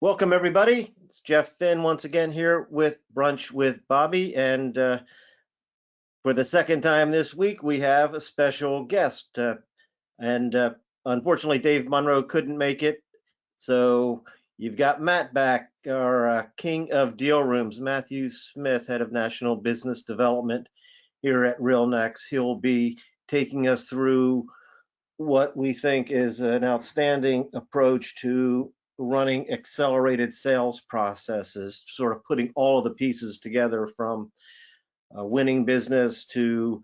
Welcome, everybody. It's Jeff Finn once again here with Brunch with Bobby. And for the second time this week, we have a special guest. And unfortunately, Dave Monroe couldn't make it. So you've got Matt back, our king of deal rooms, Matthew Smith, head of national business development here at RealNex. He'll be taking us through what we think is an outstanding approach to running accelerated sales processes, sort of putting all of the pieces together from winning business to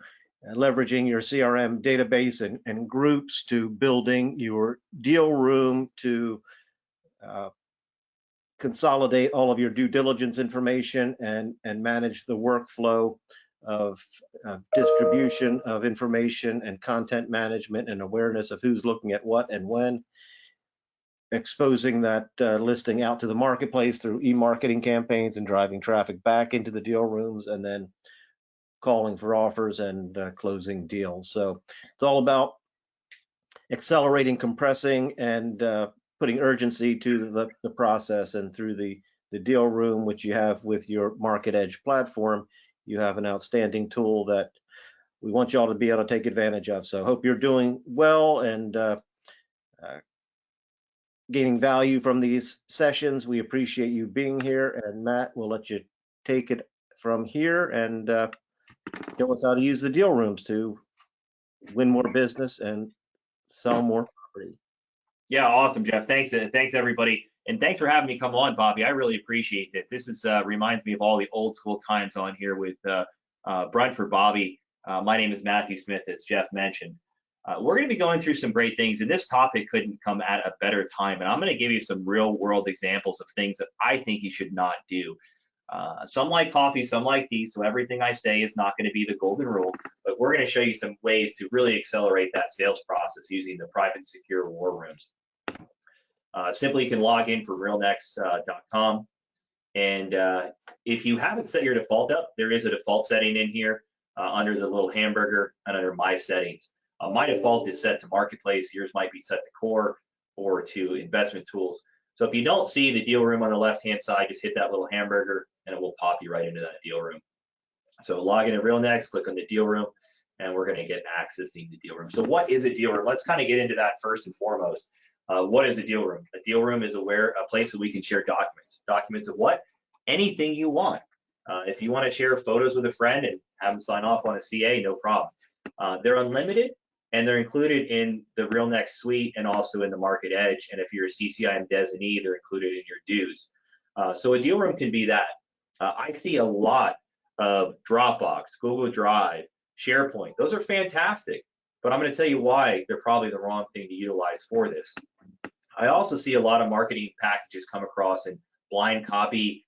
leveraging your CRM database and groups to building your deal room to consolidate all of your due diligence information and manage the workflow of distribution of information and content management and awareness of who's looking at what and when, exposing that listing out to the marketplace through e-marketing campaigns and driving traffic back into the deal rooms, and then calling for offers and closing deals. So it's all about accelerating, compressing, and putting urgency to the process. And through the deal room, which you have with your MarketEdge platform, you have an outstanding tool that we want you all to be able to take advantage of. So hope you're doing well and gaining value from these sessions. We appreciate you being here, and Matt, we'll let you take it from here and show us how to use the deal rooms to win more business and sell more property. Yeah, awesome, Jeff. Thanks everybody, and thanks for having me come on, Bobby. I really appreciate it. This is reminds me of all the old school times on here with Brunch for Bobby. My name is Matthew Smith, as Jeff mentioned. We're going to be going through some great things, and this topic couldn't come at a better time. And I'm going to give you some real world examples of things that I think you should not do. Some like coffee, some like tea, so everything I say is not going to be the golden rule, but we're going to show you some ways to really accelerate that sales process using the private secure war rooms. Simply, you can log in for realnex.com, and if you haven't set your default up, there is a default setting in here under the little hamburger and under my settings. My default is set to marketplace. Yours might be set to core or to investment tools. So if you don't see the deal room on the left-hand side, just hit that little hamburger and it will pop you right into that deal room. So log into RealNex, click on the deal room, and we're going to get accessing the deal room. So what is a deal room? Let's kind of get into that first and foremost. What is a deal room? A deal room is a place where we can share documents. Documents of what? Anything you want. If you want to share photos with a friend and have them sign off on a CA, no problem. They're unlimited, and they're included in the RealNex suite and also in the MarketEdge. And if you're a CCIM designee, they're included in your dues. So a deal room can be that. I see a lot of Dropbox, Google Drive, SharePoint. Those are fantastic, but I'm going to tell you why they're probably the wrong thing to utilize for this. I also see a lot of marketing packages come across and blind copy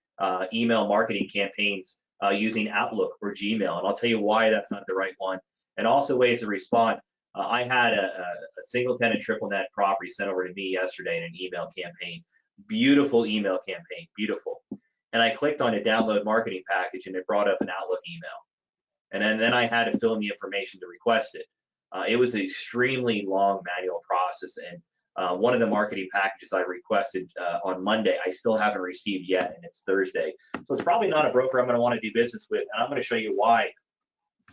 email marketing campaigns using Outlook or Gmail, and I'll tell you why that's not the right one, and also ways to respond. I had a single tenant triple net property sent over to me yesterday in an email campaign. Beautiful email campaign, beautiful. And I clicked on a download marketing package and it brought up an Outlook email. And then I had to fill in the information to request it. It was an extremely long manual process, and one of the marketing packages I requested on Monday, I still haven't received yet, and it's Thursday. So it's probably not a broker I'm going to want to do business with, and I'm going to show you why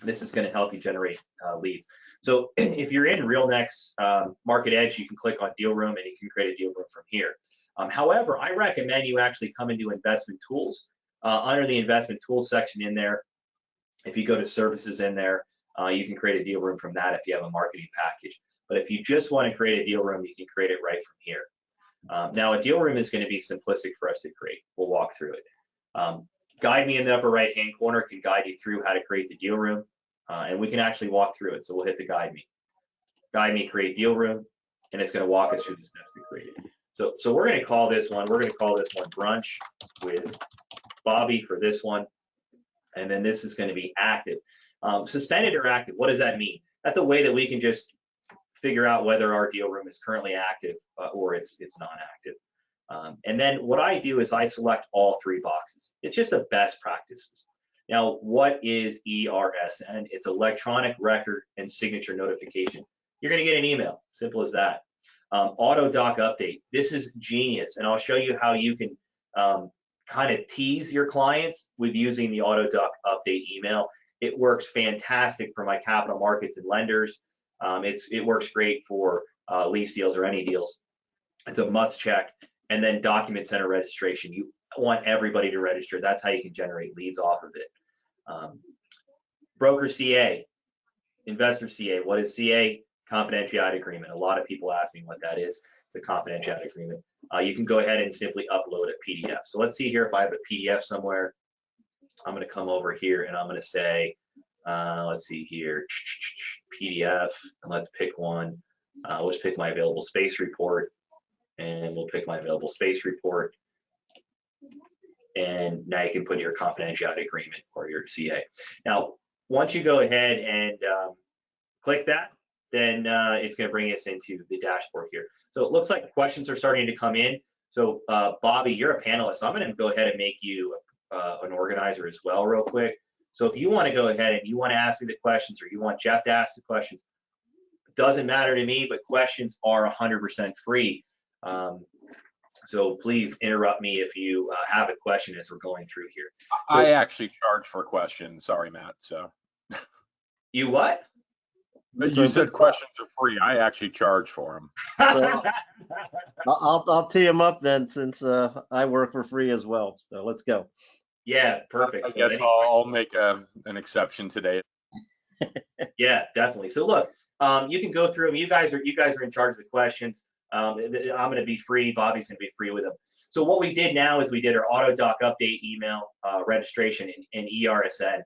this is going to help you generate leads. So if you're in RealNex MarketEdge, you can click on Deal Room and you can create a deal room from here. However, I recommend you actually come into Investment Tools. Under the Investment Tools section in there, if you go to Services in there, you can create a deal room from that if you have a marketing package. But if you just want to create a deal room, you can create it right from here. Now, a deal room is going to be simplistic for us to create. We'll walk through it. Guide me in the upper right-hand corner can guide you through how to create the deal room, and we can actually walk through it. So we'll hit the Guide Me, create deal room, and it's going to walk us through the steps to create it. So we're going to call this one, Brunch with Bobby for this one, and then this is going to be active. Suspended or active, what does that mean? That's a way that we can just figure out whether our deal room is currently active or it's non-active. And then what I do is I select all three boxes. It's just a best practices. Now, what is ERSN? It's electronic record and signature notification. You're going to get an email, simple as that. Auto doc update. This is genius, and I'll show you how you can kind of tease your clients with using the auto doc update email. It works fantastic for my capital markets and lenders. It works great for lease deals or any deals. It's a must check. And then document center registration. You want everybody to register. That's how you can generate leads off of it. Broker CA, investor CA. What is CA? Confidentiality agreement. A lot of people ask me what that is. It's a confidentiality agreement. You can go ahead and simply upload a PDF. So let's see here if I have a PDF somewhere. I'm going to come over here and I'm going to say, let's see here, PDF, and let's pick one. Let's pick my available space report, and we'll pick my available space report. And now you can put your confidentiality agreement or your CA. Now, once you go ahead and click that, then it's going to bring us into the dashboard here. So it looks like questions are starting to come in. So Bobby, you're a panelist. I'm going to go ahead and make you an organizer as well real quick. So if you want to go ahead and you want to ask me the questions, or you want Jeff to ask the questions, it doesn't matter to me, but questions are 100% free. So please interrupt me if you have a question as we're going through here. So, I actually charge for questions. Sorry, Matt. So you what? You said questions are free. I actually charge for them. So I'll tee them up then, since I work for free as well. So let's go. Yeah, perfect. I guess I'll make an exception today. Yeah, definitely. So look, you can go through them. You guys are in charge of the questions. I'm going to be free. Bobby's going to be free with them. So what we did now is we did our auto doc update email registration and ERSN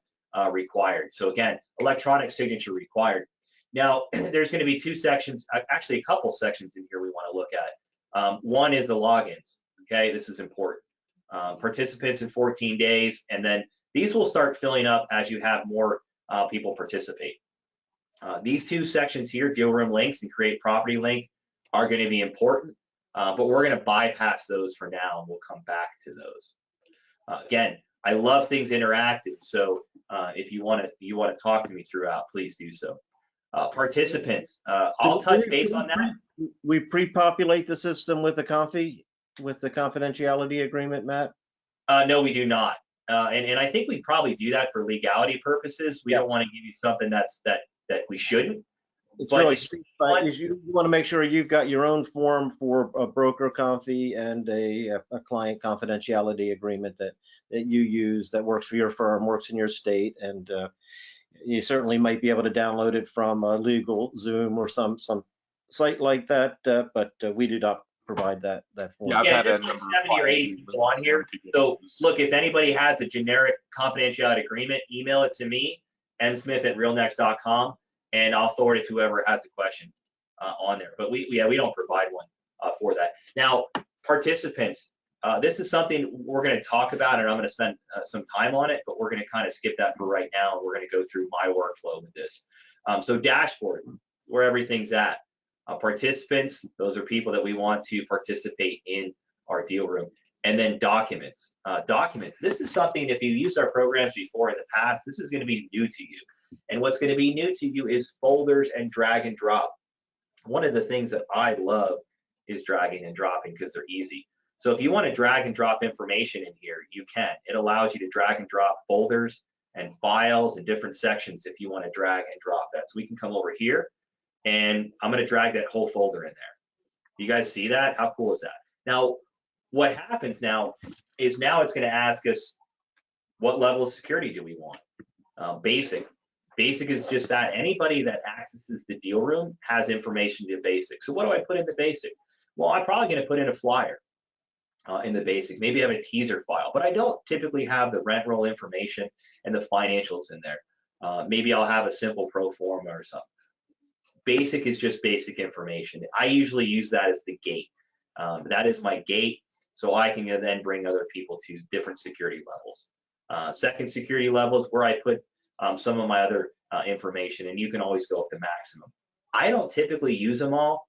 required. So again, electronic signature required. Now there's going to be two sections, actually a couple sections in here we want to look at. One is the logins. Okay, this is important. Participants in 14 days, and then these will start filling up as you have more people participate. These two sections here, deal room links and create property link, are going to be important, but we're going to bypass those for now, and we'll come back to those. Again, I love things interactive, so if you want to talk to me throughout, please do so. Participants, I'll touch base on that. We pre-populate the system with the confidentiality agreement, Matt? No, we do not. And I think we probably do that for legality purposes. We don't want to give you something that we shouldn't. It's really, but you want to make sure you've got your own form for a broker confi and a client confidentiality agreement that you use, that works for your firm, works in your state, and you certainly might be able to download it from Legal Zoom or some site like that, but we do not provide that form. Yeah, there's like 70 or 80 people on here. So look, if anybody has a generic confidentiality agreement, email it to me, msmith@realnex.com, and I'll forward it to whoever has a question on there. But we don't provide one for that. Now, participants, this is something we're going to talk about, and I'm going to spend some time on it, but we're going to kind of skip that for right now, and we're going to go through my workflow with this. So dashboard, where everything's at. Participants, those are people that we want to participate in our deal room. And then documents. Documents, this is something, if you used our programs before in the past, this is going to be new to you. And what's going to be new to you is folders and drag and drop. One of the things that I love is dragging and dropping because they're easy. So if you want to drag and drop information in here, you can. It allows you to drag and drop folders and files and different sections if you want to drag and drop that. So we can come over here, and I'm going to drag that whole folder in there. You guys see that? How cool is that? Now, what happens now is it's going to ask us, what level of security do we want? Basic. Basic is just that. Anybody that accesses the deal room has information to basic. So what do I put in the basic? Well, I'm probably going to put in a flyer in the basic. Maybe I have a teaser file, but I don't typically have the rent roll information and the financials in there. Maybe I'll have a simple pro forma or something. Basic is just basic information. I usually use that as the gate. That is my gate, so I can then bring other people to different security levels. Second security levels, where I put some of my other information, and you can always go up to maximum. I don't typically use them all.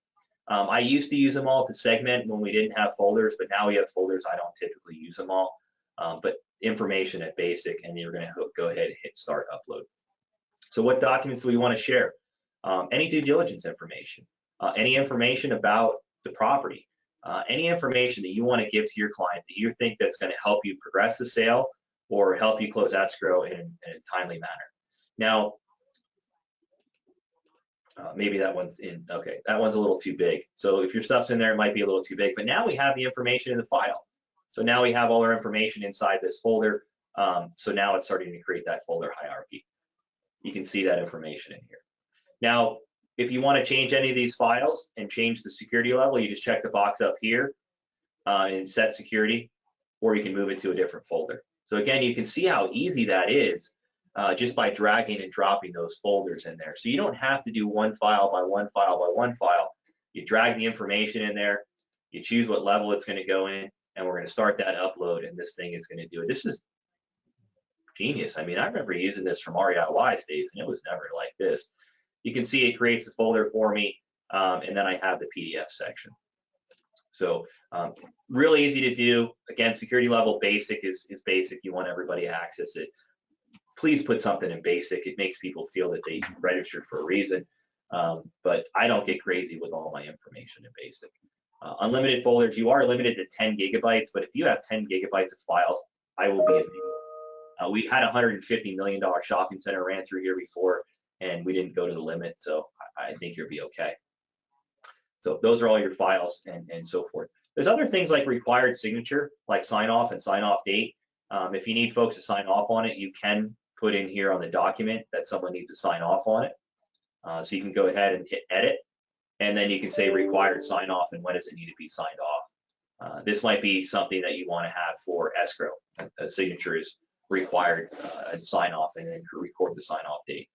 I used to use them all to segment when we didn't have folders, but now we have folders. I don't typically use them all. But information at basic, and you're going to go ahead and hit start upload. So what documents do we want to share? Any due diligence information, any information about the property. Any information that you want to give to your client that you think that's going to help you progress the sale or help you close escrow in a timely manner. Now, maybe that one's in, okay, that one's a little too big. So if your stuff's in there, it might be a little too big, but now we have the information in the file. So now we have all our information inside this folder. So now it's starting to create that folder hierarchy. You can see that information in here. Now, if you want to change any of these files and change the security level, you just check the box up here and set security, or you can move it to a different folder. So again, you can see how easy that is just by dragging and dropping those folders in there. So you don't have to do one file by one file by one file. You drag the information in there, you choose what level it's going to go in, and we're going to start that upload, and this thing is going to do it. This is genius. I mean, I remember using this from REI's days, and it was never like this. You can see it creates a folder for me, and then I have the PDF section. So really easy to do. Again, security level basic is basic. You want everybody to access it. Please put something in basic. It makes people feel that they registered for a reason. But I don't get crazy with all my information in basic. Unlimited folders, you are limited to 10 gigabytes, but if you have 10 gigabytes of files, I will be amazed. We had a $150 million shopping center ran through here before, and we didn't go to the limit, so I think you'll be okay. So those are all your files and so forth. There's other things like required signature, like sign off and sign off date. If you need folks to sign off on it, you can put in here on the document that someone needs to sign off on it. So you can go ahead and hit edit, and then you can say required sign off and when does it need to be signed off. This might be something that you want to have for escrow. A signature is required and sign off, and then record the sign off date.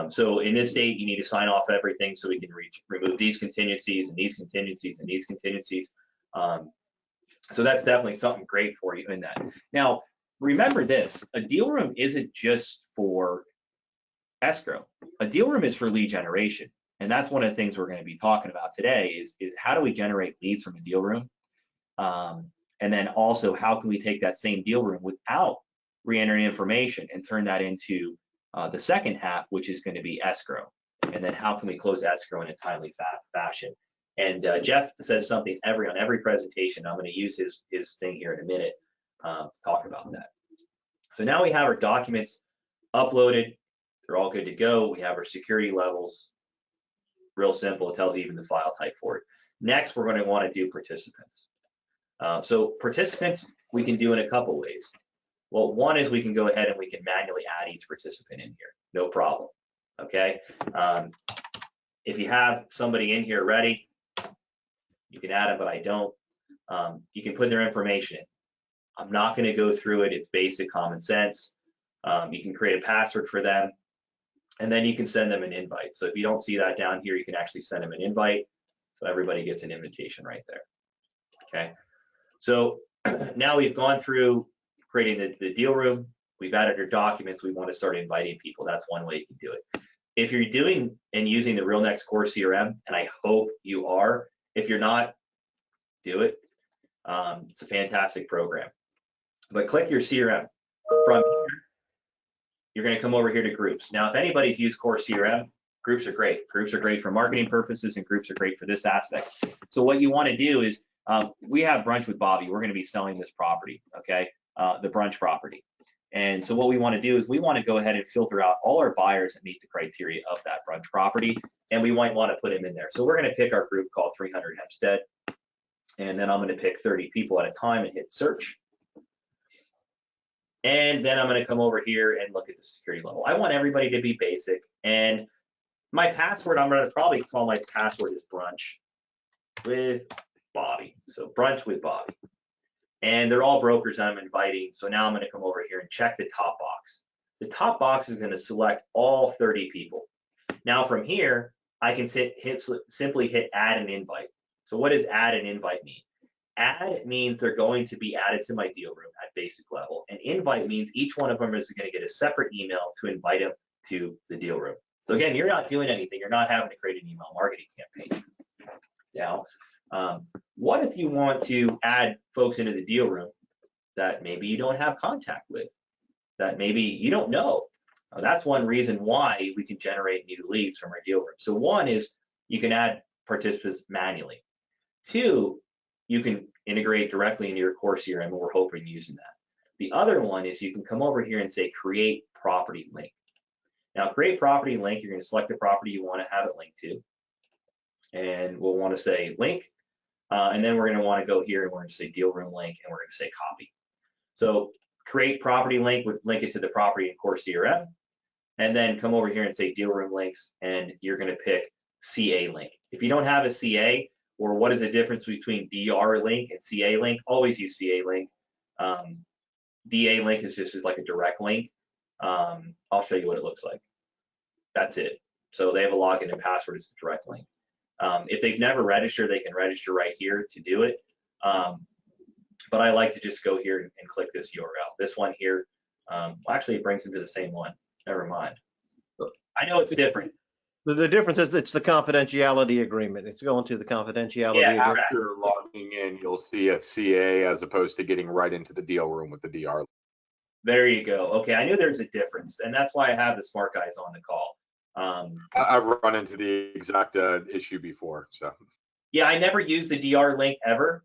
So in this date, you need to sign off everything so we can remove these contingencies and these contingencies and these contingencies. So that's definitely something great for you in that. Now, remember this, a deal room isn't just for escrow. A deal room is for lead generation. And that's one of the things we're going to be talking about today is how do we generate leads from a deal room? And then also, how can we take that same deal room without re-entering information and turn that into the second half, which is going to be escrow. And then how can we close escrow in a timely fashion? And Jeff says something on every presentation. I'm going to use his thing here in a minute to talk about that. So now we have our documents uploaded. They're all good to go. We have our security levels. Real simple. It tells you even the file type for it. Next, we're going to want to do participants. So participants, we can do in a couple ways. Well, one is we can go ahead and we can manually add each participant in here. No problem. Okay. If you have somebody in here ready, you can add them, but I don't. You can put their information in. I'm not going to go through it. It's basic common sense. You can create a password for them, and then you can send them an invite. So if you don't see that down here, you can actually send them an invite. So everybody gets an invitation right there. Okay. So now we've gone through creating the deal room. We've added our documents. We want to start inviting people. That's one way you can do it. If you're doing and using the RealNex Core CRM, and I hope you are, if you're not, do it. It's a fantastic program. But click your CRM. From here, you're going to come over here to groups. Now, if anybody's used Core CRM, groups are great. Groups are great for marketing purposes, and groups are great for this aspect. So what you want to do is, we have Brunch with Bobby. We're going to be selling this property, okay? The Brunch property. And so what we want to do is we want to go ahead and filter out all our buyers that meet the criteria of that Brunch property, and we might want to put them in there. So we're going to pick our group called 300 Hempstead, and then I'm going to pick 30 people at a time and hit search. And then I'm going to come over here and look at the security level. I want everybody to be basic, and my password, I'm going to probably call my password is Brunch with Bobby. So Brunch with Bobby. And they're all brokers I'm inviting. So now I'm going to come over here and check the top box. The top box is going to select all 30 people. Now from here, I can simply hit add an invite. So what does add an invite mean? Add means they're going to be added to my deal room at basic level. And invite means each one of them is going to get a separate email to invite them to the deal room. So again, you're not doing anything. You're not having to create an email marketing campaign. Now, what if you want to add folks into the deal room that maybe you don't have contact with, that maybe you don't know? That's one reason why we can generate new leads from our deal room. So one is you can add participants manually. Two, you can integrate directly into your core CRM, and we're hoping using that. The other one is you can come over here and say create property link. Now, create property link, you're going to select the property you want to have it linked to, and we'll want to say link, and then we're going to want to go here and we're going to say deal room link, and we're going to say copy. So create property link would link it to the property in core CRM, and then come over here and say deal room links, and you're going to pick CA link. If you don't have a CA, or what is the difference between DR link and CA link, always use CA link. DA link is just like a direct link. I'll show you what it looks like. That's it. So they have a login and password, it's a direct link. If they've never registered, they can register right here to do it. But I like to just go here and click this URL. This one here, actually it brings them to the same one. Never mind. I know it's different. The difference is it's the confidentiality agreement. It's going to the confidentiality agreement. After logging in, you'll see a CA as opposed to getting right into the deal room with the DR. There you go. Okay, I knew there's a difference, and that's why I have the smart guys on the call. I've run into the exact issue before, so. Yeah, I never use the DR link ever.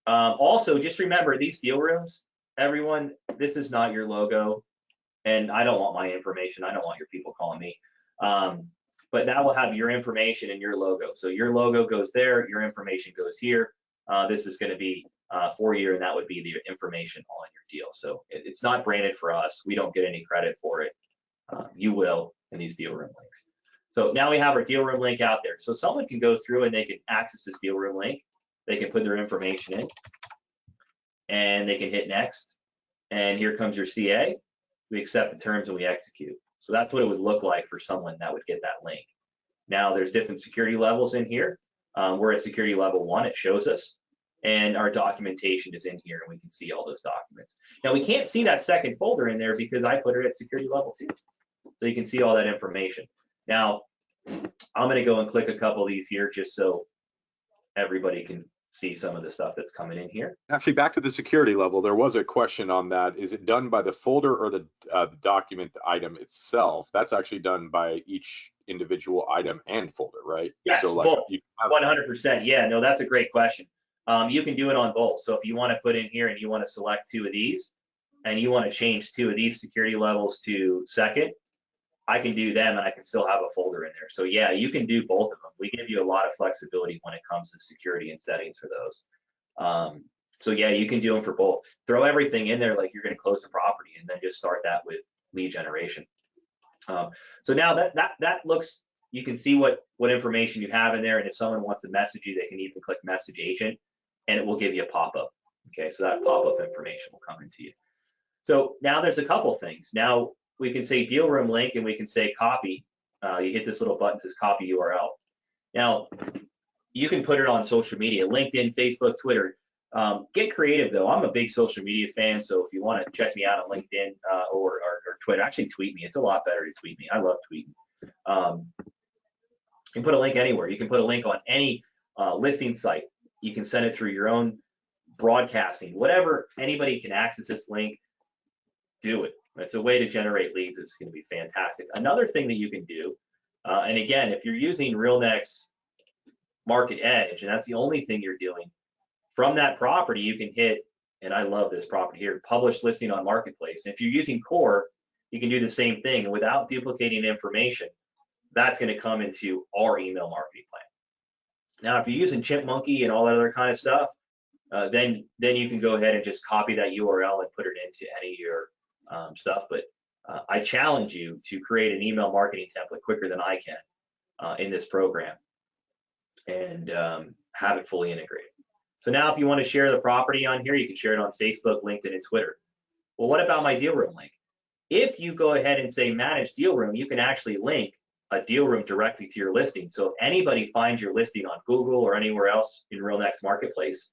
Also, just remember these deal rooms, everyone, this is not your logo, and I don't want my information. I don't want your people calling me. But that will have your information and your logo. So your logo goes there, your information goes here. This is going to be for you, and that would be the information on your deal. So it's not branded for us. We don't get any credit for it. You will in these deal room links. So now we have our deal room link out there. So someone can go through and they can access this deal room link. They can put their information in, and they can hit next. And here comes your CA. We accept the terms and we execute. So that's what it would look like for someone that would get that link. Now there's different security levels in here. We're at security level 1, it shows us, and our documentation is in here and we can see all those documents. Now we can't see that second folder in there because I put it at security level 2. So you can see all that information. Now I'm gonna go and click a couple of these here just so everybody can see some of the stuff that's coming in here. Actually, back to the security level, there was a question on that. Is it done by the folder or the document item itself? That's actually done by each individual item and folder, right? Yes, so like both. 100%. Yeah, no, that's a great question. You can do it on both. So if you want to put in here and you want to select 2 of these, and you want to change 2 of these security levels to second, I can do them and I can still have a folder in there. So yeah, you can do both of them. We give you a lot of flexibility when it comes to security and settings for those. So yeah, you can do them for both. Throw everything in there like you're going to close the property, and then just start that with lead generation. So now that looks, you can see what information you have in there, and if someone wants to message you, they can even click message agent, and it will give you a pop-up. Okay, so that pop-up information will come into you. So now there's a couple things. Now we can say deal room link, and we can say copy. You hit this little button that says copy URL. Now you can put it on social media, LinkedIn, Facebook, Twitter. Get creative though. I'm a big social media fan, so if you want to check me out on LinkedIn or Twitter, actually tweet me. It's a lot better to tweet me. I love tweeting. You can put a link anywhere. You can put a link on any listing site. You can send it through your own broadcasting, whatever. Anybody can access this link. Do it. It's a way to generate leads. It's going to be fantastic. Another thing that you can do, and again, if you're using RealNex MarketEdge, and that's the only thing you're doing, from that property, you can hit, and I love this property here, publish listing on Marketplace. And if you're using Core, you can do the same thing. And without duplicating information, that's going to come into our email marketing plan. Now, if you're using Chipmonkey and all that other kind of stuff, then you can go ahead and just copy that URL and put it into any of your stuff. But I challenge you to create an email marketing template quicker than I can in this program, and have it fully integrated. So now if you want to share the property on here, you can share it on Facebook, LinkedIn, and Twitter. Well, what about my deal room link? If you go ahead and say manage deal room, you can actually link a deal room directly to your listing. So if anybody finds your listing on Google or anywhere else in RealNex Marketplace,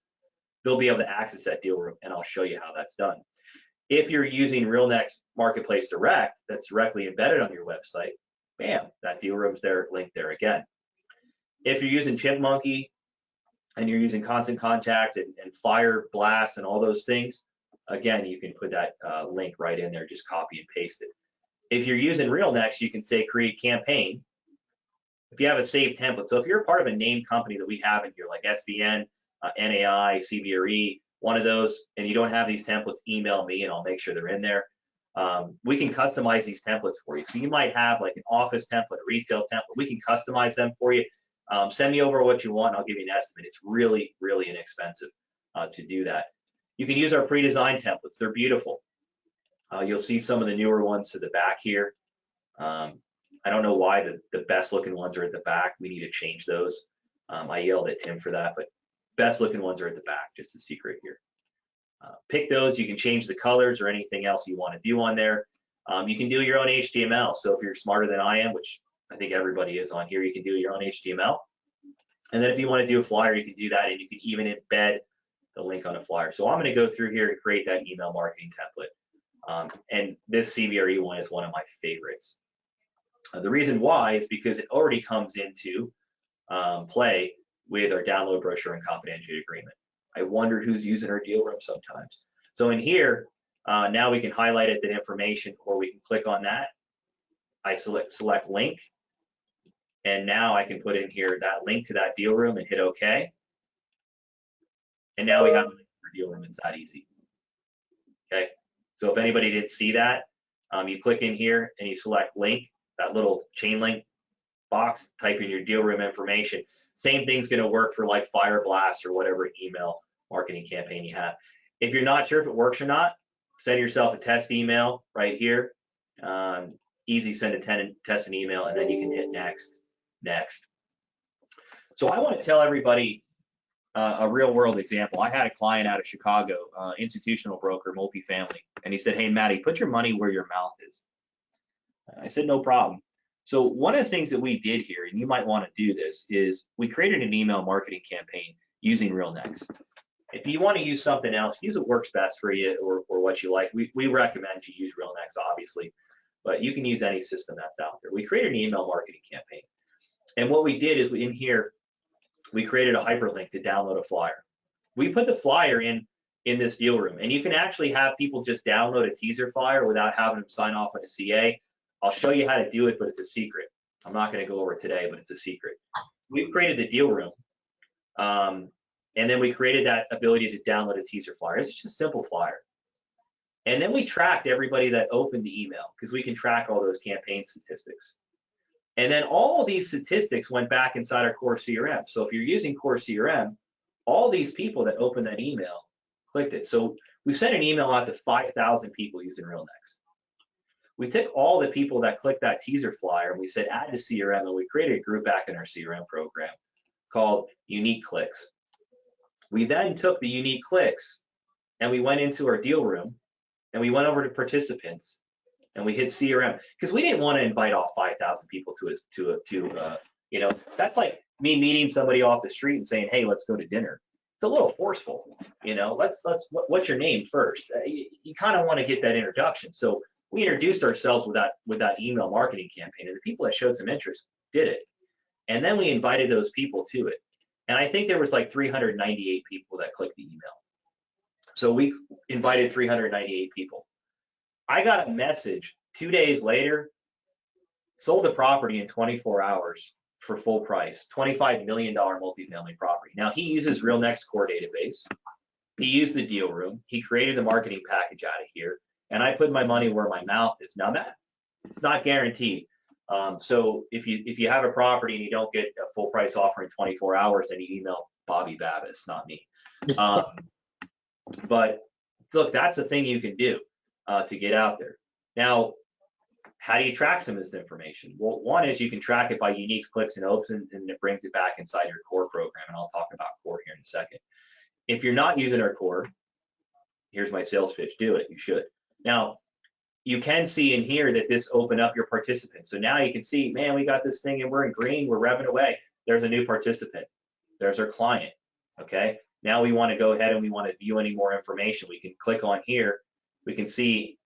they'll be able to access that deal room, and I'll show you how that's done. If you're using RealNex Marketplace Direct, that's directly embedded on your website, bam, that deal room's there, linked there again. If you're using Chipmonkey and you're using Constant Contact and Fire Blast and all those things, again, you can put that link right in there, just copy and paste it. If you're using RealNex, you can say create campaign. If you have a saved template, so if you're a part of a named company that we have in here, like SVN, NAI, CBRE, one of those, and you don't have these templates, email me and I'll make sure they're in there. We can customize these templates for you. So you might have like an office template, a retail template. We can customize them for you. Send me over what you want. I'll give you an estimate. It's really, really inexpensive to do that. You can use our pre-designed templates. They're beautiful. You'll see some of the newer ones to the back here. I don't know why the best looking ones are at the back. We need to change those. I yelled at Tim for that, but best looking ones are at the back, just a secret here. Pick those. You can change the colors or anything else you want to do on there. You can do your own HTML. So if you're smarter than I am, which I think everybody is on here, you can do your own HTML. And then if you want to do a flyer, you can do that, and you can even embed the link on a flyer. So I'm going to go through here and create that email marketing template. And this CBRE one is one of my favorites. The reason why is because it already comes into play with our download brochure and confidentiality agreement. I wonder who's using our deal room sometimes. So in here, now we can highlight it, that information, or we can click on that. I select link, and now I can put in here that link to that deal room and hit OK. And now we have a link for deal room. It's that easy. Okay. So if anybody didn't see that, you click in here and you select link, that little chain link box, type in your deal room information. Same thing's going to work for like Fire Blast or whatever email marketing campaign you have. If you're not sure if it works or not, send yourself a test email right here. Easy, send a test an email, and then you can hit next. So I want to tell everybody a real world example. I had a client out of Chicago, institutional broker, multifamily, and he said, "Hey, Matty, put your money where your mouth is." I said, "No problem." So one of the things that we did here, and you might want to do this, is we created an email marketing campaign using RealNex. If you want to use something else, use what works best for you or what you like. We recommend you use RealNex, obviously, but you can use any system that's out there. We created an email marketing campaign. And what we did is in here, we created a hyperlink to download a flyer. We put the flyer in this deal room, and you can actually have people just download a teaser flyer without having them sign off on a CA. I'll show you how to do it, but it's a secret. I'm not going to go over it today, but it's a secret. We've created the deal room, and then we created that ability to download a teaser flyer. It's just a simple flyer. And then we tracked everybody that opened the email, because we can track all those campaign statistics. And then all of these statistics went back inside our core CRM. So if you're using core CRM, all these people that opened that email clicked it. So we sent an email out to 5,000 people using RealNex. We took all the people that clicked that teaser flyer and we said add to CRM, and we created a group back in our CRM program called unique clicks. We then took the unique clicks and we went into our deal room and we went over to participants and we hit CRM, because we didn't want to invite all 5,000 people to that's like me meeting somebody off the street and saying, "Hey, let's go to dinner." It's a little forceful, what's your name first? You kind of want to get that introduction. So we introduced ourselves with that email marketing campaign, and the people that showed some interest did it. And then we invited those people to it. And I think there was like 398 people that clicked the email. So we invited 398 people. I got a message 2 days later, sold the property in 24 hours for full price, $25 million multifamily property. Now he uses RealNex core database. He used the deal room. He created the marketing package out of here. And I put my money where my mouth is. Now that's not guaranteed. So if you have a property and you don't get a full price offer in 24 hours, then you email Bobby Babbitt, not me. But look, that's the thing you can do to get out there. Now, how do you track some of this information? Well, one is you can track it by unique clicks and opens, and it brings it back inside your core program. And I'll talk about core here in a second. If you're not using our core, here's my sales pitch. Do it. You should. Now, you can see in here that this opened up your participants. So now you can see, man, we got this thing and we're in green, we're revving away. There's a new participant. There's our client. Okay. Now we want to go ahead and we want to view any more information. We can click on here. We can see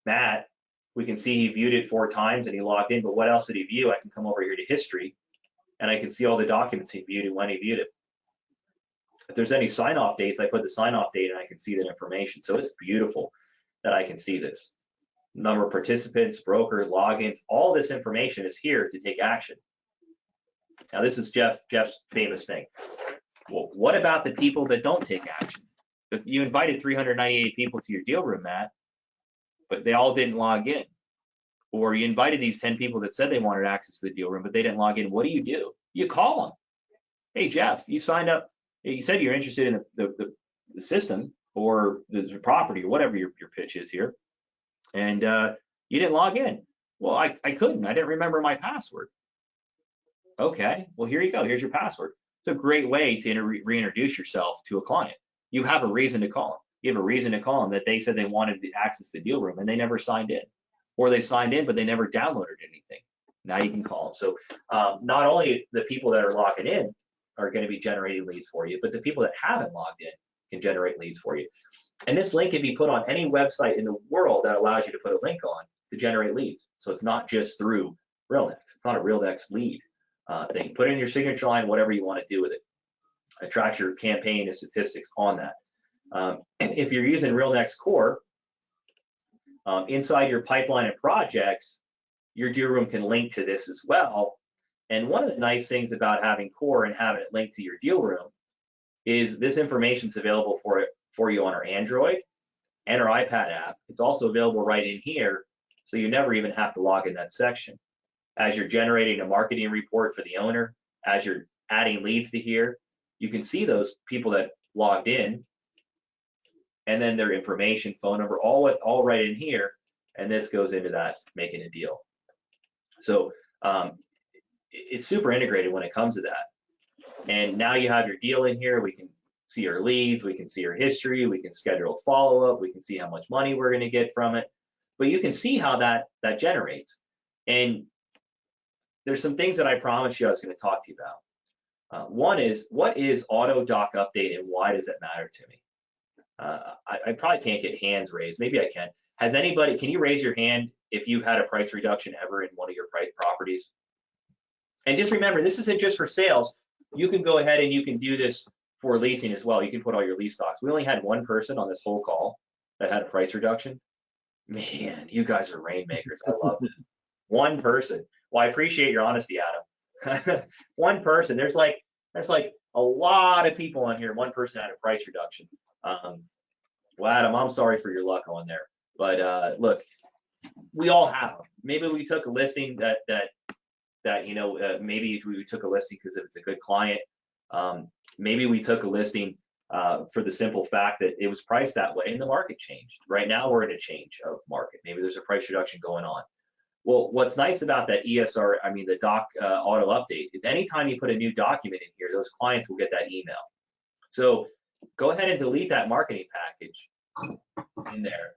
Matt. We can see he viewed it 4 times and he logged in, but what else did he view? I can come over here to history and I can see all the documents he viewed and when he viewed it. If there's any sign-off dates, I put the sign-off date and I can see that information. So it's beautiful that I can see this. Number of participants, broker, logins, all this information is here to take action. Now this is Jeff's famous thing. Well, what about the people that don't take action? If you invited 398 people to your deal room, Matt, but they all didn't log in, or you invited these 10 people that said they wanted access to the deal room, but they didn't log in, what do? You call them. Hey, Jeff, you signed up. You said you're interested in the system or the property or whatever your pitch is here, and you didn't log in. Well, I couldn't. I didn't remember my password. Okay, well, here you go. Here's your password. It's a great way to reintroduce yourself to a client. You have a reason to call them. You have a reason to call them that they said they wanted to access the deal room and they never signed in, or they signed in but they never downloaded anything. Now you can call them. So not only the people that are logging in are going to be generating leads for you, but the people that haven't logged in can generate leads for you. And this link can be put on any website in the world that allows you to put a link on to generate leads. So it's not just through RealNex. It's not a RealNex lead thing. Put in your signature line, whatever you want to do with it. Attract your campaign and statistics on that. If you're using RealNex Core, inside your pipeline and projects, your deal room can link to this as well. And one of the nice things about having Core and having it linked to your deal room is this information is available for you on our Android and our iPad app. It's also available right in here, so you never even have to log in that section. As you're generating a marketing report for the owner, as you're adding leads to here, you can see those people that logged in, and then their information, phone number, all right in here, and this goes into that making a deal. So it's super integrated when it comes to that. And now you have your deal in here. We can see our leads, we can see our history, we can schedule a follow-up, we can see how much money we're going to get from it. But you can see how that generates. And there's some things that I promised you I was going to talk to you about. One is, what is auto doc update and why does it matter to me? I probably can't get hands raised. Maybe I can. Has anybody, can you raise your hand if you had a price reduction ever in one of your properties? And just remember, this isn't just for sales. You can go ahead and you can do this for leasing as well. You can put all your lease stocks. We only had one person on this whole call that had a price reduction. Man, you guys are rainmakers. I love it. One person. Well, I appreciate your honesty, Adam. One person. There's like a lot of people on here. One person had a price reduction. Well, Adam, I'm sorry for your luck on there. But look, we all have them. Maybe we took a listing that you know, maybe we took a listing because it's a good client. Maybe we took a listing for the simple fact that it was priced that way and the market changed. Right now we're in a change of market. Maybe there's a price reduction going on. Well, what's nice about that ESR, I mean the doc auto update, is anytime you put a new document in here, those clients will get that email. So go ahead and delete that marketing package in there.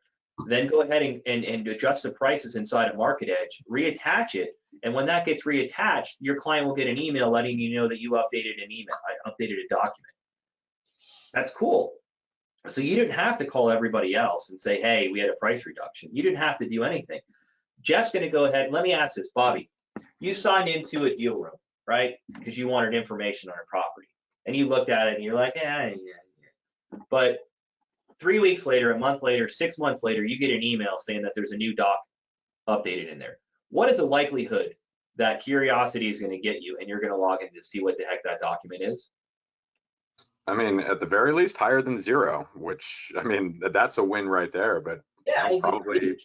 Then go ahead and adjust the prices inside of MarketEdge, reattach it, and when that gets reattached, your client will get an email letting you know that you updated a document. That's cool. So you didn't have to call everybody else and say, hey, we had a price reduction. You didn't have to do anything. Jeff's going to go ahead. Let me ask this, Bobby. You signed into a deal room, right? Because you wanted information on a property, and you looked at it and you're like, yeah. But 3 weeks later, a month later, 6 months later, you get an email saying that there's a new doc updated in there. What is the likelihood that curiosity is going to get you and you're going to log in to see what the heck that document is? I mean, at the very least, higher than zero, which, I mean, that's a win right there. But yeah, you know, probably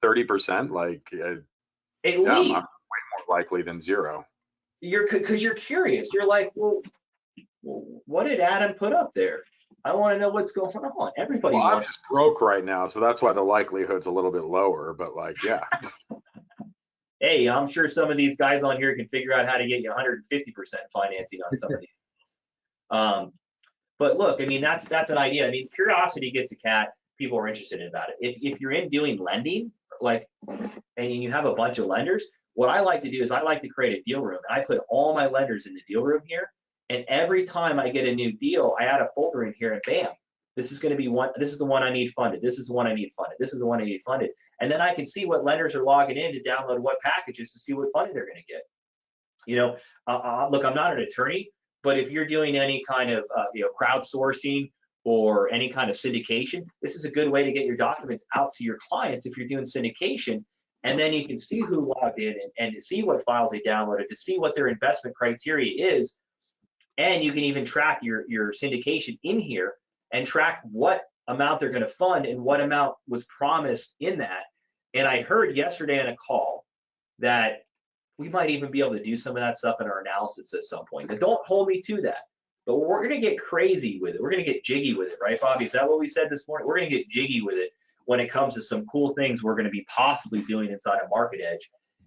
30%, like, at least. I'm way more likely than zero. Because you're curious. You're like, well, what did Adam put up there? I want to know what's going on. Everybody well, wants. I'm just broke right now, so that's why the likelihood's a little bit lower, but like, yeah. Hey, I'm sure some of these guys on here can figure out how to get you 150% financing on some of these. But look, I mean, that's an idea. I mean, curiosity gets a cat. People are interested about it. If you're in doing lending, like, and you have a bunch of lenders, what I like to do is I like to create a deal room, and I put all my lenders in the deal room here. And every time I get a new deal, I add a folder in here, and bam, this is going to be one. This is the one I need funded. This is the one I need funded. This is the one I need funded. And then I can see what lenders are logging in to download what packages to see what funding they're going to get. You know, look, I'm not an attorney, but if you're doing any kind of crowdsourcing or any kind of syndication, this is a good way to get your documents out to your clients if you're doing syndication. And then you can see who logged in and to see what files they downloaded, to see what their investment criteria is. And you can even track your syndication in here and track what amount they're going to fund and what amount was promised in that. And I heard yesterday on a call that we might even be able to do some of that stuff in our analysis at some point. But don't hold me to that. But we're going to get crazy with it. We're going to get jiggy with it, right, Bobby? Is that what we said this morning? We're going to get jiggy with it when it comes to some cool things we're going to be possibly doing inside of MarketEdge.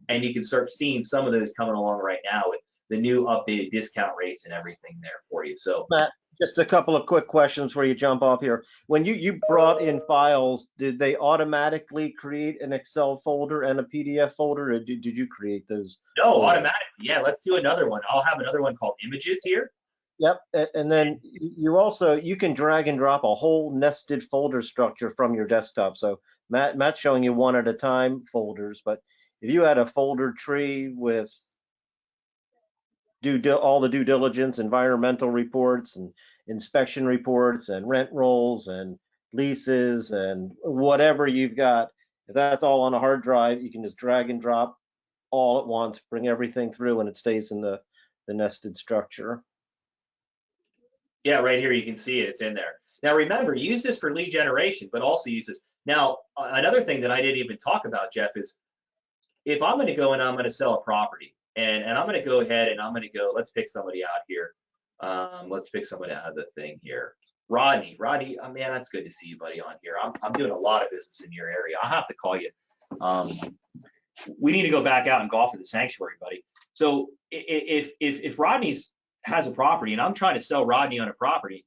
And you can start seeing some of those coming along right now with the new updated discount rates and everything there for you. So Matt, just a couple of quick questions before you jump off here. When you brought in files, did they automatically create an Excel folder and a PDF folder, or did you create those? no, folders? automatically. Yeah, let's do another one. I'll have another one called images here. Yep, and then you can drag and drop a whole nested folder structure from your desktop. So Matt's showing you one at a time folders, but if you had a folder tree with all the due diligence, environmental reports and inspection reports and rent rolls and leases and whatever you've got, if that's all on a hard drive, you can just drag and drop all at once, bring everything through, and it stays in the nested structure. Yeah, right here you can see it. It's in there. Now remember, use this for lead generation, but also use this. Now, another thing that I didn't even talk about, Jeff, is if I'm going to go and I'm going to sell a property, and I'm going to go ahead and I'm going to go, let's pick somebody out here. Let's pick somebody out of the thing here. Rodney, oh, man, that's good to see you, buddy, on here. I'm doing a lot of business in your area. I'll have to call you. We need to go back out and golf at the sanctuary, buddy. So if Rodney's has a property and I'm trying to sell Rodney on a property,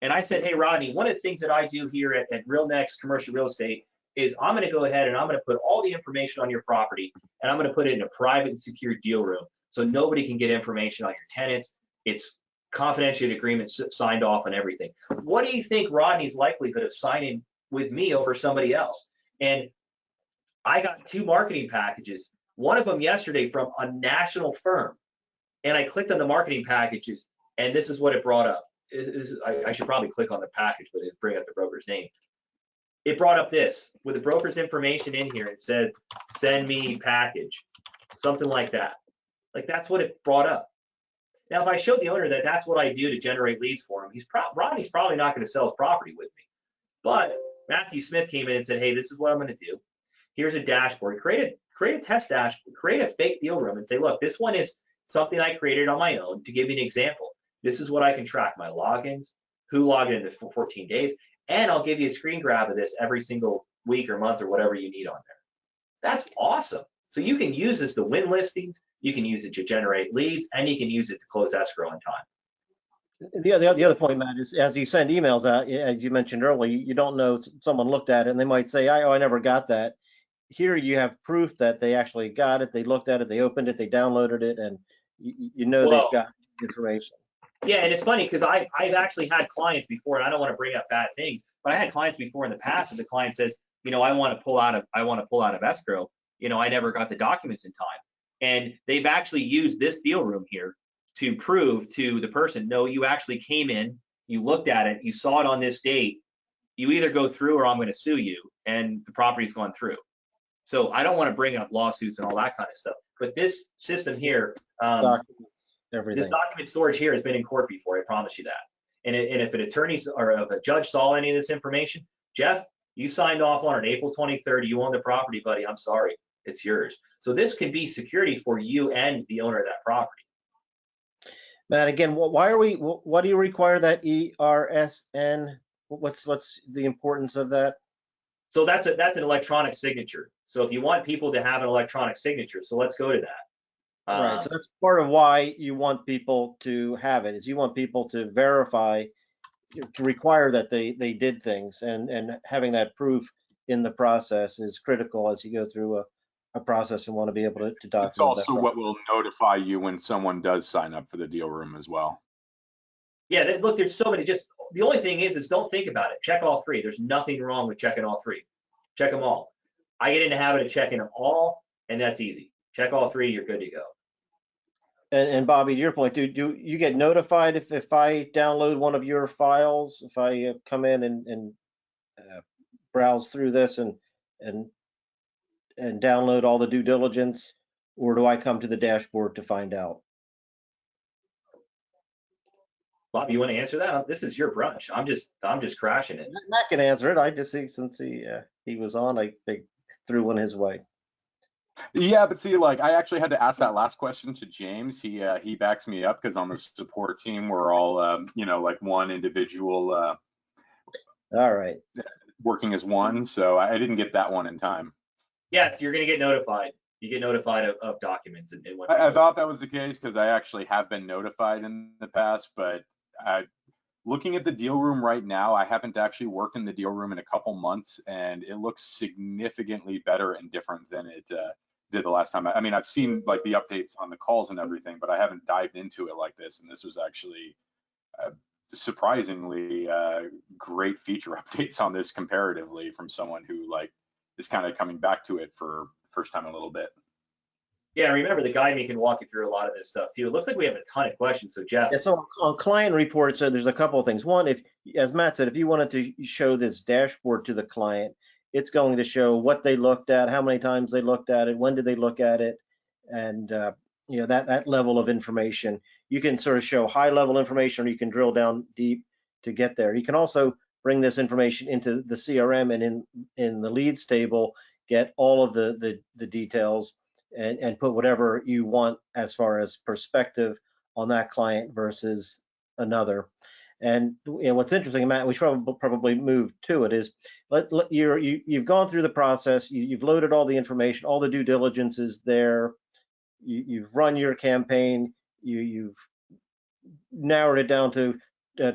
and I said, hey, Rodney, one of the things that I do here at RealNex Commercial Real Estate is I'm going to go ahead and I'm going to put all the information on your property and I'm going to put it in a private and secure deal room so nobody can get information on your tenants. It's confidentiality agreements signed off and everything. What do you think Rodney's likelihood of signing with me over somebody else? And I got 2 marketing packages, one of them yesterday from a national firm. And I clicked on the marketing packages, and this is what it brought up. I should probably click on the package, but it bring up the broker's name. It brought up this with the broker's information in here. It said, "Send me package," something like that. Like that's what it brought up. Now, if I showed the owner that that's what I do to generate leads for him, Rodney's probably not going to sell his property with me. But Matthew Smith came in and said, "Hey, this is what I'm going to do. Here's a dashboard. Create a test dashboard. Create a fake deal room and say, look, this one is something I created on my own. To give you an example, this is what I can track: my logins, who logged in for 14 days, and I'll give you a screen grab of this every single week or month or whatever you need on there." That's awesome. So you can use this to win listings, you can use it to generate leads, and you can use it to close escrow on time. The other point, Matt, is as you send emails out, as you mentioned earlier, you don't know, someone looked at it and they might say, I never got that. Here you have proof that they actually got it, they looked at it, they opened it, they downloaded it, and you know they've got information. Yeah, and it's funny because I've actually had clients before, and I don't want to bring up bad things, but I had clients before in the past, and the client says, I want to pull out of escrow. I never got the documents in time, and they've actually used this deal room here to prove to the person, no, you actually came in, you looked at it, you saw it on this date, you either go through or I'm going to sue you, and the property's gone through. So I don't want to bring up lawsuits and all that kind of stuff, but this system here, this document storage here has been in court before, I promise you that. And if an attorney or if a judge saw any of this information, Jeff, you signed off on it April 23rd, you own the property, buddy, I'm sorry, it's yours. So this could be security for you and the owner of that property. Matt, again, why do you require that ERSN? What's the importance of that? So that's an electronic signature. So if you want people to have an electronic signature, so let's go to that. Right, so that's part of why you want people to have it, is you want people to verify, to require that they did things, and having that proof in the process is critical as you go through a process and want to be able to document. It's also what will notify you when someone does sign up for the deal room as well. Yeah, look, there's so many. Just the only thing is don't think about it. Check all 3. There's nothing wrong with checking all 3. Check them all. I get in the habit of checking them all, and that's easy. Check all 3, you're good to go. And Bobby, to your point, do you get notified if I download one of your files, if I come in and browse through this and download all the due diligence, or do I come to the dashboard to find out? Bob, you want to answer that? This is your brunch. I'm just crashing it. Matt can answer it. I just think since he was on, I threw one his way. Yeah, but see, like I actually had to ask that last question to James. He backs me up because on the support team we're all like one individual All right. working as one. So I didn't get that one in time. Yes, you're going to get notified. You get notified of documents and when I thought that was the case because I actually have been notified in the past, but looking at the deal room right now, I haven't actually worked in the deal room in a couple months, and it looks significantly better and different than it did the last time. I mean, I've seen like the updates on the calls and everything, but I haven't dived into it like this, and this was actually surprisingly great feature updates on this comparatively from someone who like is kind of coming back to it for first time in a little bit. Yeah, remember the guy me can walk you through a lot of this stuff too. It looks like we have a ton of questions. So Jeff, Yeah, so on client reports, there's a couple of things. One, if, as Matt said, if you wanted to show this dashboard to the client, it's going to show what they looked at, how many times they looked at it, when did they look at it, and that level of information. You can sort of show high level information, or you can drill down deep to get there. You can also bring this information into the CRM and in the leads table, get all of the details and put whatever you want as far as perspective on that client versus another. And what's interesting, Matt, we should probably move to it, is you've gone through the process, you've loaded all the information, all the due diligence is there, you've run your campaign, you've narrowed it down to a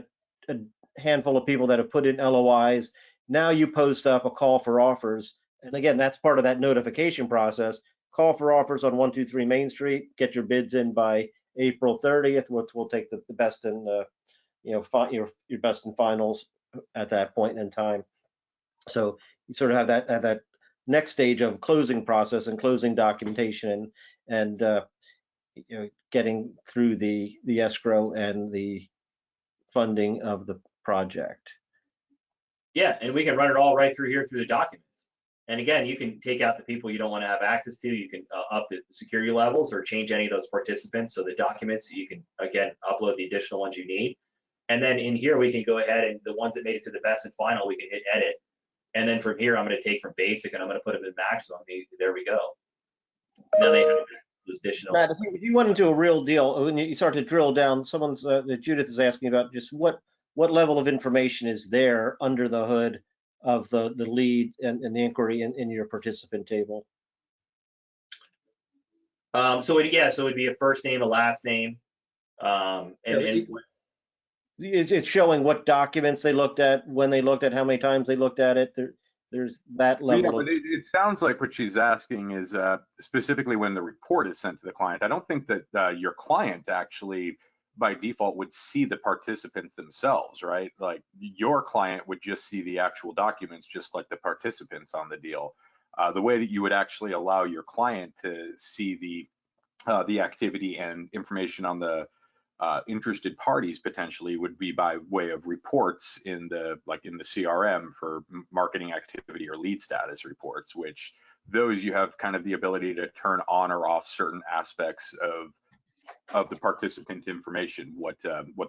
handful of people that have put in LOIs. Now you post up a call for offers. And again, that's part of that notification process. Call for offers on 123 Main Street, get your bids in by April 30th, which will take the best and your best and finals at that point in time. So you sort of have that next stage of closing process and closing documentation and getting through the escrow and the funding of the project. yeah, and we can run it all right through here through the documents. And again, you can take out the people you don't want to have access to. You can up the security levels or change any of those participants. So the documents, you can, again, upload the additional ones you need. And then in here, we can go ahead and the ones that made it to the best and final, we can hit edit. And then from here, I'm going to take from basic and I'm going to put them in maximum. There we go. Now they have those additional. Matt, if you went into a real deal, when you start to drill down, someone's Judith is asking about just what level of information is there under the hood of the lead and the inquiry in your participant table. So it'd be a first name, a last name, it's showing what documents they looked at, when they looked at, how many times they looked at it. There's that level. Yeah, but it sounds like what she's asking is specifically when the report is sent to the client. I don't think that your client actually by default would see the participants themselves, right? Like your client would just see the actual documents, just like the participants on the deal. The way that you would actually allow your client to see the activity and information on the interested parties potentially would be by way of reports in the CRM for marketing activity or lead status reports, which those you have kind of the ability to turn on or off certain aspects of the participant information, what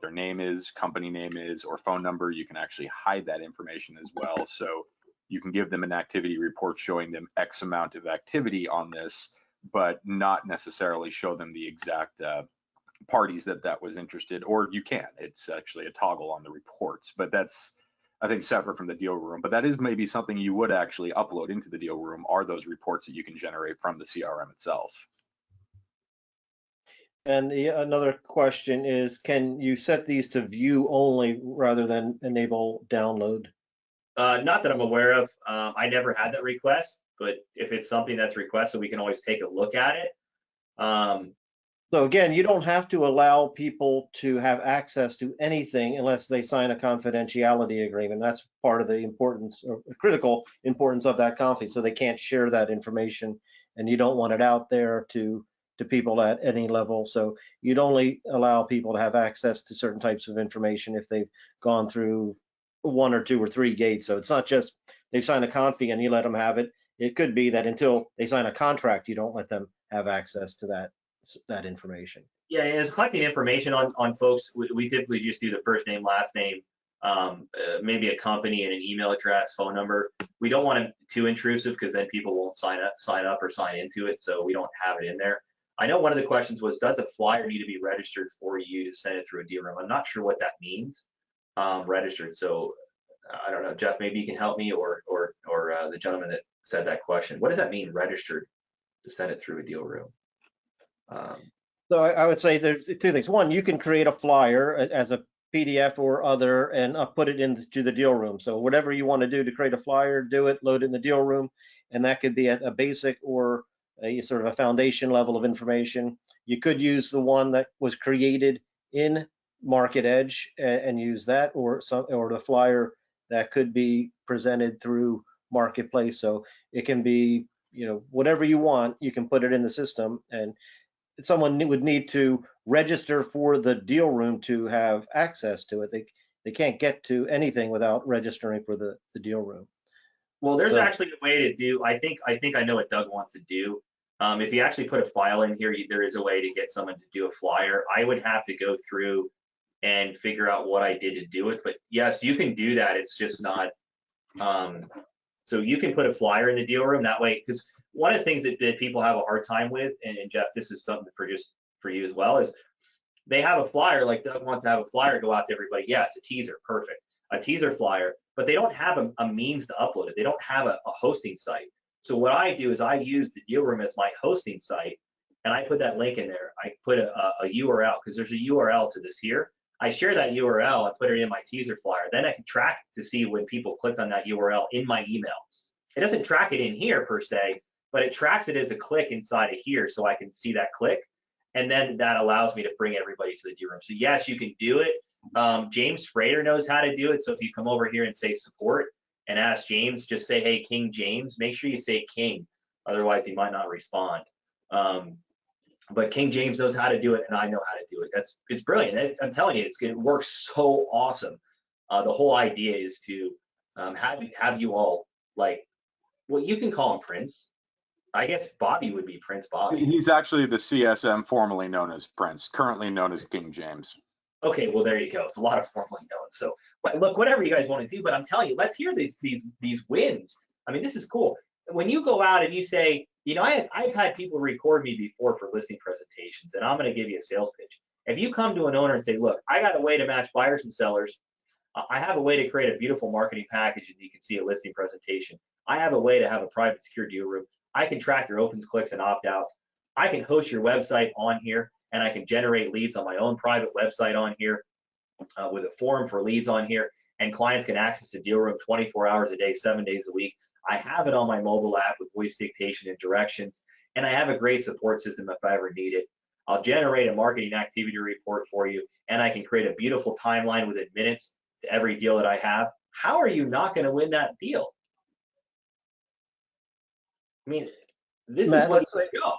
their name is, company name is, or phone number. You can actually hide that information as well. So you can give them an activity report showing them X amount of activity on this, but not necessarily show them the exact parties that was interested, or you can. It's actually a toggle on the reports, but that's, I think, separate from the deal room. But that is maybe something you would actually upload into the deal room, are those reports that you can generate from the CRM itself. And another question is, can you set these to view only rather than enable download? Not that I'm aware of. I never had that request, but if it's something that's requested, we can always take a look at it. So again, you don't have to allow people to have access to anything unless they sign a confidentiality agreement. That's part of the importance or critical importance of that conflict. So they can't share that information, and you don't want it out there to people at any level. So you'd only allow people to have access to certain types of information if they've gone through 1 or 2 or 3 gates. So it's not just they sign a config and you let them have it. It could be that until they sign a contract, you don't let them have access to that information. Yeah, it's collecting information on folks. We typically just do the first name, last name, maybe a company and an email address, phone number. We don't want it too intrusive because then people won't sign up or sign into it. So we don't have it in there. I know one of the questions was, does a flyer need to be registered for you to send it through a deal room? I'm not sure what that means, registered. So I don't know, Jeff, maybe you can help me or the gentleman that said that question. What does that mean, registered to send it through a deal room? So I would say there's two things. One, you can create a flyer as a PDF or other and put it into the deal room. So whatever you want to do to create a flyer, do it, load it in the deal room, and that could be a basic or a sort of a foundation level of information. You could use the one that was created in MarketEdge and use that, or the flyer that could be presented through Marketplace. So it can be, whatever you want, you can put it in the system, and someone would need to register for the deal room to have access to it. They can't get to anything without registering for the deal room. Well, there's So, actually a way to do. I think I know what Doug wants to do. If you actually put a file in here, there is a way to get someone to do a flyer. I would have to go through and figure out what I did to do it. But yes, you can do that. It's just not. So you can put a flyer in the deal room that way, because one of the things that people have a hard time with, and Jeff, this is something for you as well, is they have a flyer, like Doug wants to have a flyer go out to everybody. Yes, a teaser, perfect, a teaser flyer, but they don't have a means to upload it. They don't have a hosting site. So what I do is I use the deal room as my hosting site, and I put that link in there. I put a URL, because there's a URL to this here. I share that URL, I put it in my teaser flyer. Then I can track to see when people clicked on that URL in my email. It doesn't track it in here per se, but it tracks it as a click inside of here, so I can see that click. And then that allows me to bring everybody to the deal room. So yes, you can do it. James Frater knows how to do it. So if you come over here and say support and ask James, just say, hey, King James, make sure you say King. Otherwise, he might not respond. But King James knows how to do it, and I know how to do it. It's brilliant. I'm telling you, it works so awesome. The whole idea is to have you all, like, well, you can call him Prince. I guess Bobby would be Prince Bobby. He's actually the CSM, formerly known as Prince, currently known as King James. Okay, well, there you go. It's a lot of formerly known. So look, whatever you guys want to do, but I'm telling you, let's hear these wins. I mean, this is cool. When you go out and you say, I've had people record me before for listing presentations, and I'm going to give you a sales pitch. If you come to an owner and say, look, I got a way to match buyers and sellers. I have a way to create a beautiful marketing package, and you can see a listing presentation. I have a way to have a private secure deal room. I can track your opens, clicks, and opt-outs. I can host your website on here, and I can generate leads on my own private website on here with a form for leads on here, and clients can access the deal room 24 hours a day, 7 days a week. I have it on my mobile app with voice dictation and directions, and I have a great support system if I ever need it. I'll generate a marketing activity report for you, and I can create a beautiful timeline within minutes to every deal that I have. How are you not going to win that deal? I mean, this Matt, is what you go.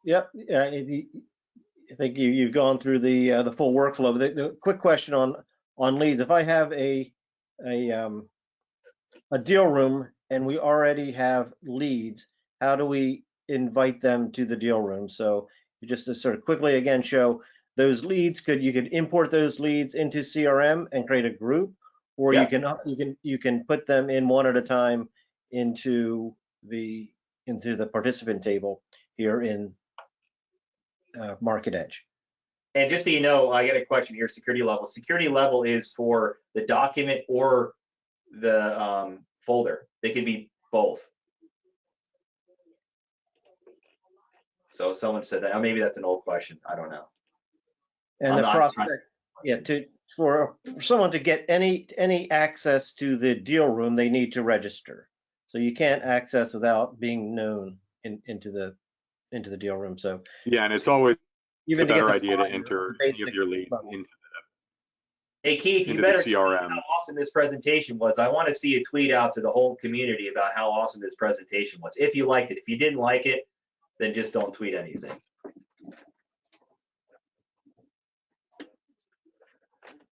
Yep. I think you've gone through the full workflow. The quick question on leads: if I have a deal room and we already have leads, how do we invite them to the deal room? So just to sort of quickly again show those leads, you could import those leads into CRM and create a group, or Yeah. you can put them in one at a time into the participant table here in MarketEdge. And just so you know, I got a question here, security level. Security level is for the document or the folder. They can be both. So someone said that. Oh, maybe that's an old question. I don't know. And the prospect, yeah, for someone to get any access to the deal room, they need to register. So you can't access without being known into the deal room. So yeah, and it's always even a better idea to enter any of your leads into Hey Keith, you better tweet how awesome this presentation was. I want to see a tweet out to the whole community about how awesome this presentation was. If you liked it, if you didn't like it, then just don't tweet anything.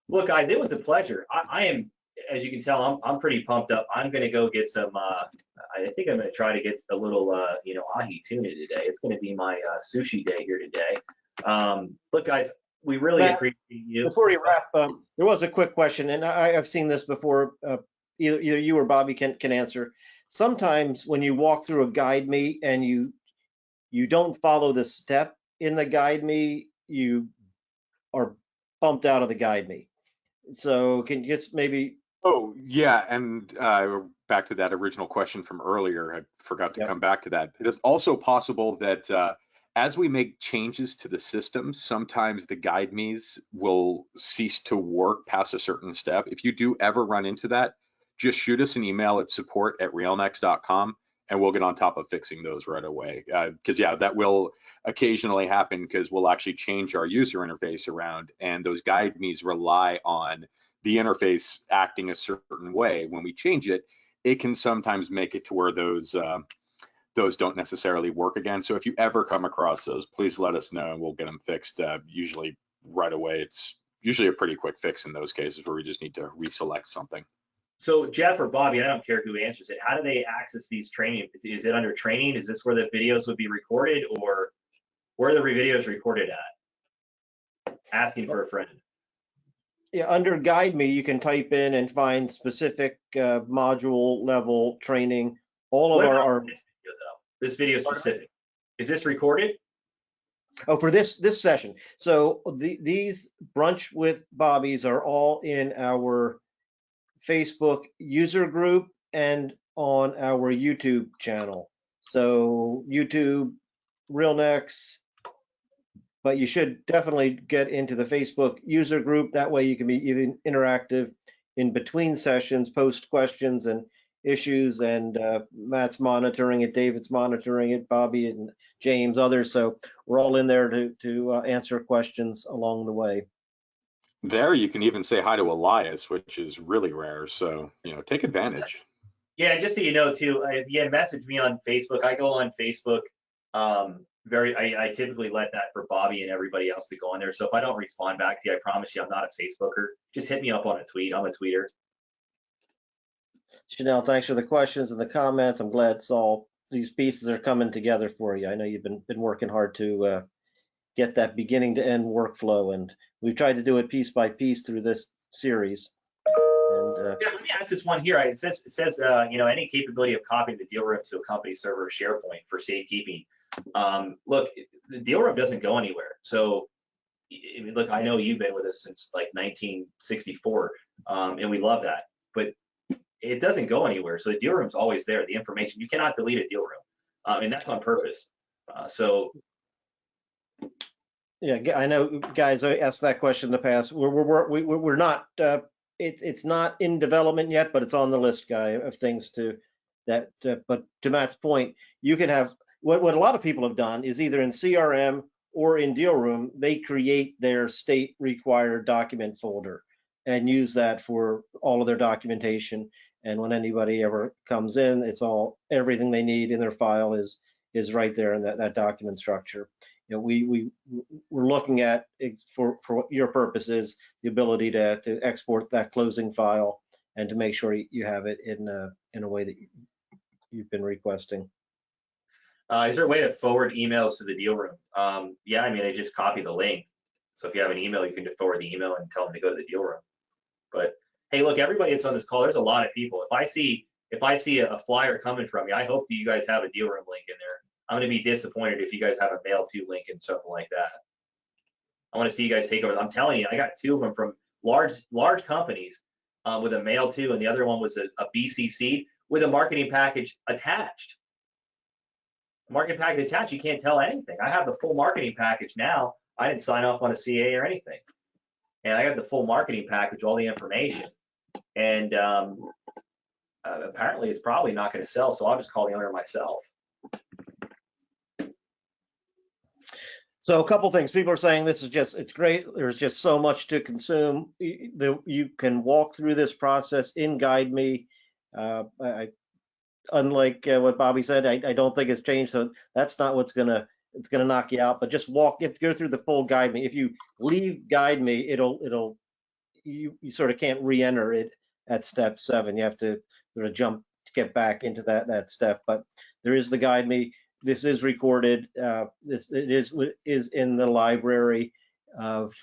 Look, guys, it was a pleasure. I am, as you can tell, I'm pretty pumped up. I'm going to go get some. I think I'm going to try to get a little, ahi tuna today. It's going to be my sushi day here today. Look, guys, we really Matt, appreciate you. before you wrap, there was a quick question, and I've seen this before. Either you or Bobby can answer. Sometimes when you walk through a guide me and you don't follow the step in the guide me, you are bumped out of the guide me. So can you just maybe? Oh, yeah, and back to that original question from earlier, I forgot to Yep. come back to that. It is also possible that as we make changes to the system, sometimes the guide me's will cease to work past a certain step. If you do ever run into that, just shoot us an email at support@realnex.com and we'll get on top of fixing those right away. Because yeah, that will occasionally happen because we'll actually change our user interface around, and those guide me's rely on the interface acting a certain way. When we change it, it can sometimes make it to where those don't necessarily work again. So if you ever come across those, please let us know and we'll get them fixed usually right away. It's usually a pretty quick fix in those cases where we just need to reselect something. So Jeff or Bobby, I don't care who answers it. How do they access these training? Is it under training? Is this where the videos would be recorded, or where are the videos recorded at? Asking for a friend. Yeah, under guide me, you can type in and find specific module level training. All of What about our this video though? This video specific. Is this recorded? oh, for this session. So these brunch with Bobbies are all in our Facebook user group and on our YouTube channel. So YouTube, RealNex, but you should definitely get into the Facebook user group. That way you can be even interactive in between sessions, post questions and issues, and Matt's monitoring it, David's monitoring it, Bobby and James, others. So we're all in there to answer questions along the way. There you can even say hi to Elias, which is really rare. So, take advantage. Yeah, just so you know too, if you message me on Facebook, I go on Facebook. I typically let that for Bobby and everybody else to go on there. So if I don't respond back to you, I promise you I'm not a Facebooker. Just hit me up on a tweet. I'm a tweeter. Chanel, thanks for the questions and the comments. I'm glad all these pieces are coming together for you. I know you've been working hard to get that beginning to end workflow, and we've tried to do it piece by piece through this series. And Yeah, let me ask this one here. It says any capability of copying the deal room to a company server or SharePoint for safekeeping. Look, the deal room doesn't go anywhere. So, I mean, look, I know you've been with us since like 1964, and we love that. But it doesn't go anywhere. So the deal room's always there. The information, you cannot delete a deal room, and that's on purpose. yeah, I know guys asked that question in the past. We're not. It's not in development yet, but it's on the list, guy, of things to that. But to Matt's point, you can have what a lot of people have done is either in CRM or in deal room, they create their state required document folder and use that for all of their documentation. And when anybody ever comes in, it's everything they need in their file is right there in that document structure. We're looking at, for your purposes, the ability to export that closing file and to make sure you have it in a way that you've been requesting. Is there a way to forward emails to the deal room? Yeah, I mean, I just copy the link. So if you have an email, you can just forward the email and tell them to go to the deal room. But hey, look, everybody that's on this call, there's a lot of people. If I see a flyer coming from you, I hope that you guys have a deal room link in there. I'm going to be disappointed if you guys have a mail to link and something like that. I want to see you guys take over. I'm telling you, I got two of them from large companies with a mail to, and the other one was a BCC with a marketing package attached. Marketing package attached, you can't tell anything. I have the full marketing package now. I didn't sign off on a CA or anything. And I got the full marketing package, all the information. And apparently it's probably not going to sell, so I'll just call the owner myself. So a couple things. People are saying it's great. There's just so much to consume. You can walk through this process in Guide Me. Unlike what Bobby said, I don't think it's changed. So that's not what's gonna knock you out. But just go through the full Guide Me. If you leave Guide Me, you sort of can't re-enter it at step 7. You have to sort of jump to get back into that step. But there is the Guide Me. this is recorded. It is in the library of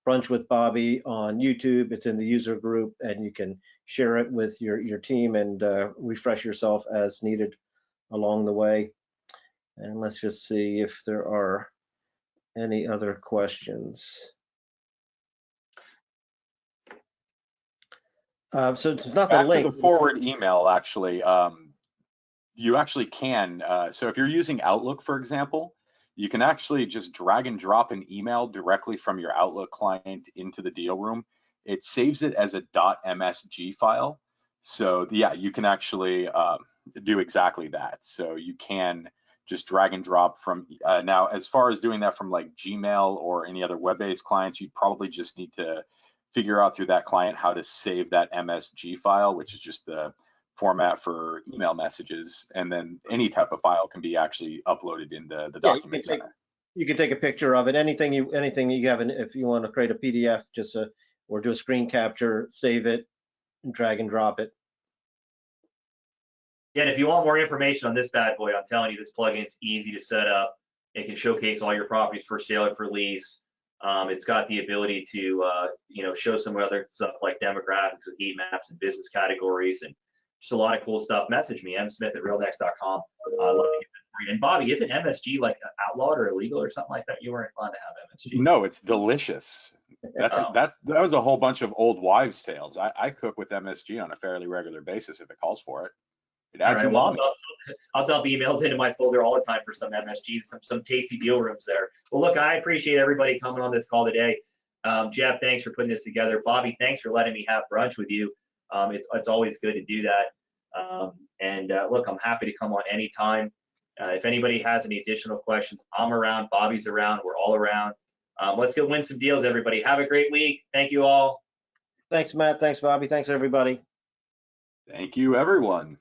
Brunch with Bobby on YouTube. It's in the user group, and you can share it with your team and refresh yourself as needed along the way. And let's just see if there are any other questions. So it's not the Back link. to the forward email, actually. You actually can. So if you're using Outlook, for example, you can actually just drag and drop an email directly from your Outlook client into the deal room. It saves it as a .msg file. So yeah, you can actually do exactly that. So you can just drag and drop from, now as far as doing that from like Gmail or any other web-based clients, you probably just need to figure out through that client how to save that MSG file, which is just the format for email messages, and then any type of file can be actually uploaded into the document center. You can take a picture of it. Anything you have, if you want to create a PDF, just or do a screen capture, save it, and drag and drop it. Yeah, and if you want more information on this bad boy, I'm telling you, this plugin's easy to set up. It can showcase all your properties for sale or for lease. It's got the ability to, show some other stuff like demographics with heat maps and business categories, and just a lot of cool stuff. Message me, msmith@realnex.com. Love to get that for you. And Bobby, isn't MSG like outlawed or illegal or something like that? You weren't allowed to have MSG. No, it's delicious. That was a whole bunch of old wives' tales. I cook with MSG on a fairly regular basis if it calls for it. It adds umami. I'll dump emails into my folder all the time for some MSG, some tasty deal rooms there. Well, look, I appreciate everybody coming on this call today. Jeff, thanks for putting this together. Bobby, thanks for letting me have brunch with you. It's always good to do that. Look, I'm happy to come on anytime. If anybody has any additional questions, I'm around. Bobby's around. We're all around. Let's go win some deals, everybody. Have a great week. Thank you all. Thanks, Matt. Thanks, Bobby. Thanks, everybody. Thank you, everyone.